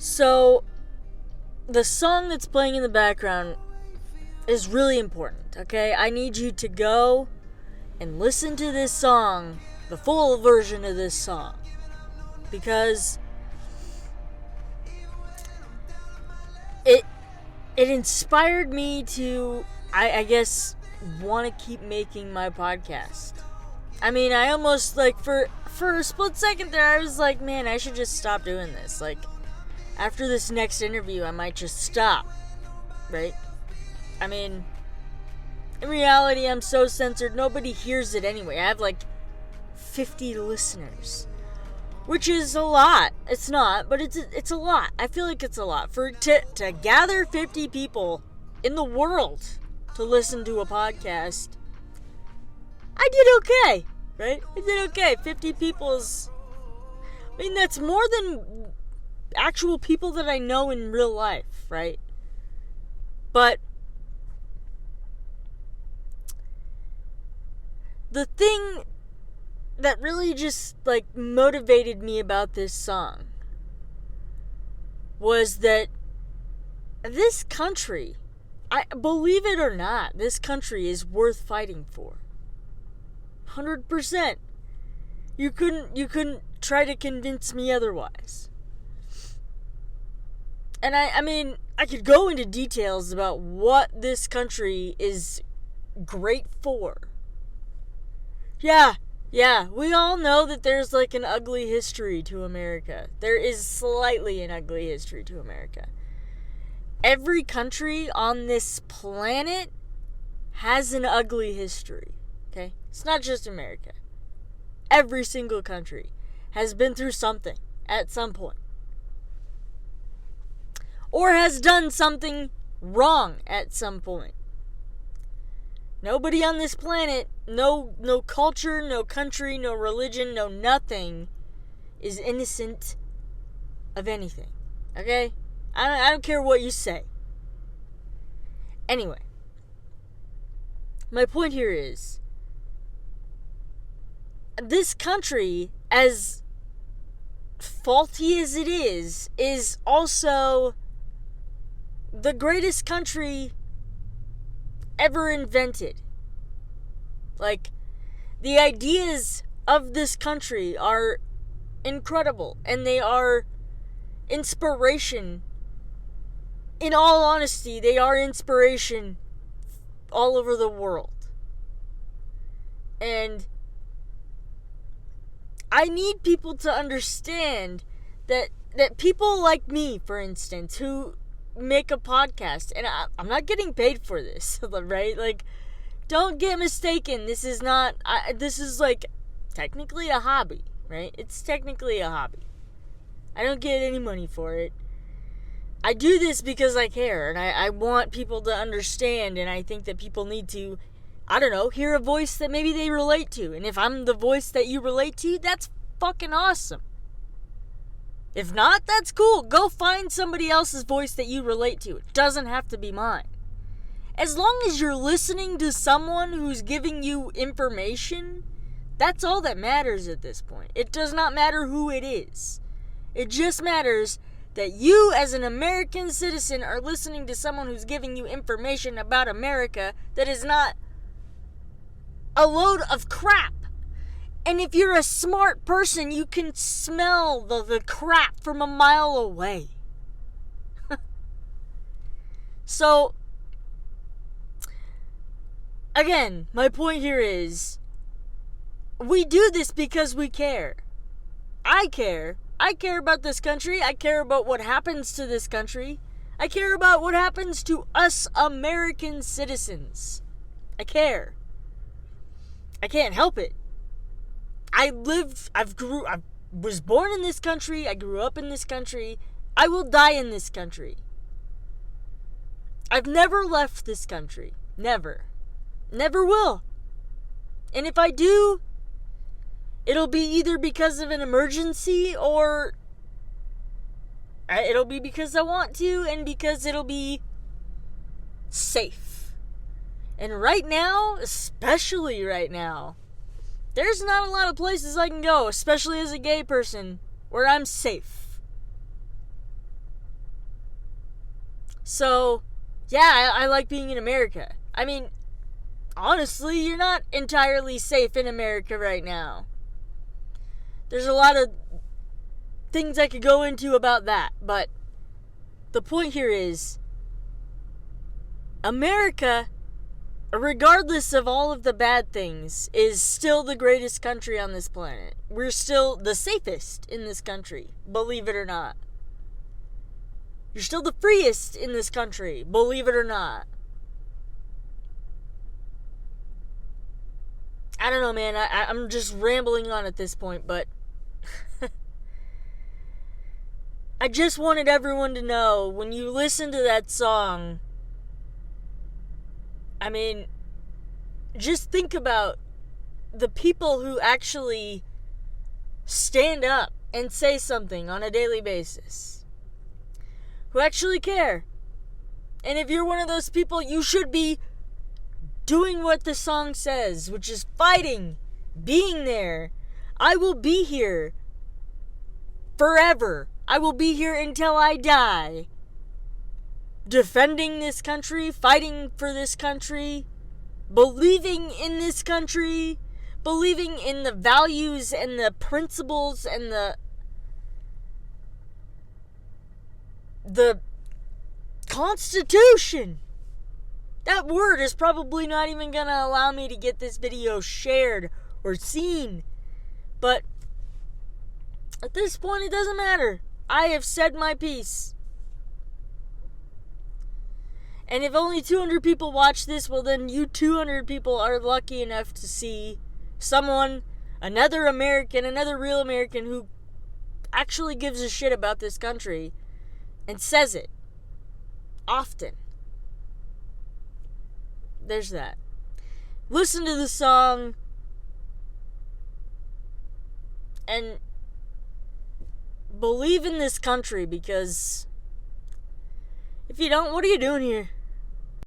So, the song that's playing in the background is really important, okay? I need you to go and listen to this song, the full version of this song, because it inspired me to, I guess, want to keep making my podcast. I mean, I almost, for a split second there, I was like, man, I should just stop doing this. Like, after this next interview, I might just stop, right? I mean, in reality, I'm so censored, nobody hears it anyway. I have, 50 listeners. Which is a lot. It's not, but it's a lot. I feel like it's a lot. To gather 50 people in the world to listen to a podcast, I did okay, right? I did okay. 50 people's... I mean, that's more than actual people that I know in real life, right? But the thing that really just, motivated me about this song was that this country, I believe it or not, this country is worth fighting for. 100%. You couldn't try to convince me otherwise. And I mean, I could go into details about what this country is great for. Yeah, we all know that there's an ugly history to America. There is slightly an ugly history to America. Every country on this planet has an ugly history, okay? It's not just America. Every single country has been through something at some point. Or has done something wrong at some point. Nobody on this planet, no culture, no country, no religion, no nothing is innocent of anything. Okay? I don't care what you say. Anyway, my point here is, this country, as faulty as it is also the greatest country ever invented. The ideas of this country are incredible, and they are inspiration. In all honesty, they are inspiration all over the world. And I need people to understand that people like me, for instance, who make a podcast, and I'm not getting paid for this, right? Don't get mistaken. This is not. This is technically a hobby, right? It's technically a hobby. I don't get any money for it. I do this because I care, and I want people to understand, and I think that people need to, hear a voice that maybe they relate to. And if I'm the voice that you relate to, that's fucking awesome. If not, that's cool. Go find somebody else's voice that you relate to. It doesn't have to be mine. As long as you're listening to someone who's giving you information, that's all that matters at this point. It does not matter who it is. It just matters that you, as an American citizen, are listening to someone who's giving you information about America that is not a load of crap. And if you're a smart person, you can smell the crap from a mile away. So, again, my point here is, we do this because we care. I care. I care about this country. I care about what happens to this country. I care about what happens to us American citizens. I care. I can't help it. I was born in this country. I grew up in this country. I will die in this country. I've never left this country. Never. Never will. And if I do, it'll be either because of an emergency, or it'll be because I want to, and because it'll be safe. And right now, especially right now, there's not a lot of places I can go, especially as a gay person, where I'm safe. So, yeah, I like being in America. I mean, honestly, you're not entirely safe in America right now. There's a lot of things I could go into about that, but the point here is America, regardless of all of the bad things, is still the greatest country on this planet. We're still the safest in this country, believe it or not. You're still the freest in this country, believe it or not. I don't know, man. I'm just rambling on at this point, but I just wanted everyone to know, when you listen to that song, I mean, just think about the people who actually stand up and say something on a daily basis, who actually care. And if you're one of those people, you should be doing what the song says, which is fighting, being there. I will be here forever. I will be here until I die. Defending this country, fighting for this country, believing in this country, believing in the values and the principles and the Constitution. That word is probably not even gonna allow me to get this video shared or seen. But at this point, it doesn't matter. I have said my piece. And if only 200 people watch this, well then you 200 people are lucky enough to see someone, another American, another real American who actually gives a shit about this country and says it often. There's that. Listen to the song and believe in this country, because if you don't, what are you doing here?